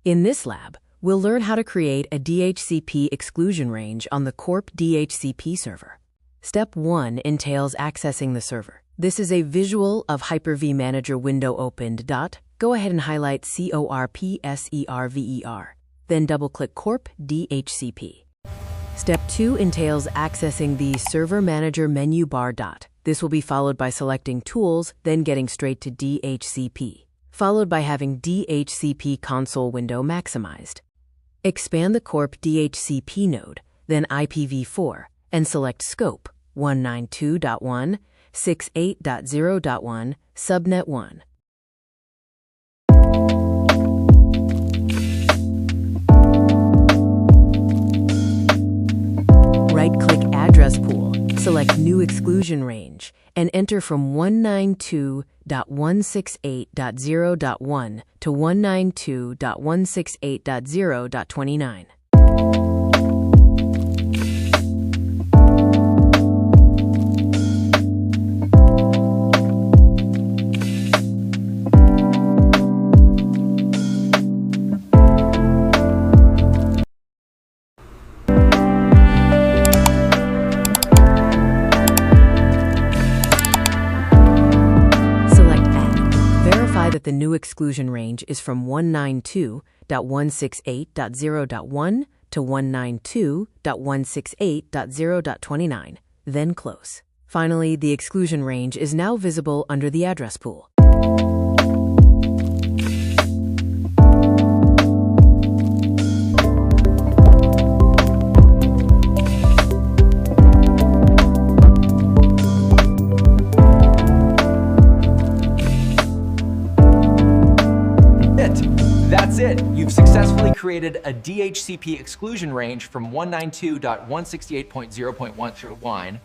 In this lab, we'll learn how to create a DHCP exclusion range on the CorpDHCP server. Step 1 entails accessing the server. This is a visual of Hyper-V Manager window opened. Go ahead and highlight CorpServer. Then double-click CorpDHCP. Step 2 entails accessing the Server Manager menu bar. This will be followed by selecting Tools, then getting straight to DHCP, followed by having DHCP console window maximized. Expand the CorpDHCP node, then IPv4, and select Scope 192.168.0.1, Subnet 1. Right-click Address Pool, select New Exclusion Range, and enter from 192.168.0.1 to 192.168.0.29. That the new exclusion range is from 192.168.0.1 to 192.168.0.29, then close. Finally, the exclusion range is now visible under the address pool. That's it. You've successfully created a DHCP exclusion range from 192.168.0.1 through line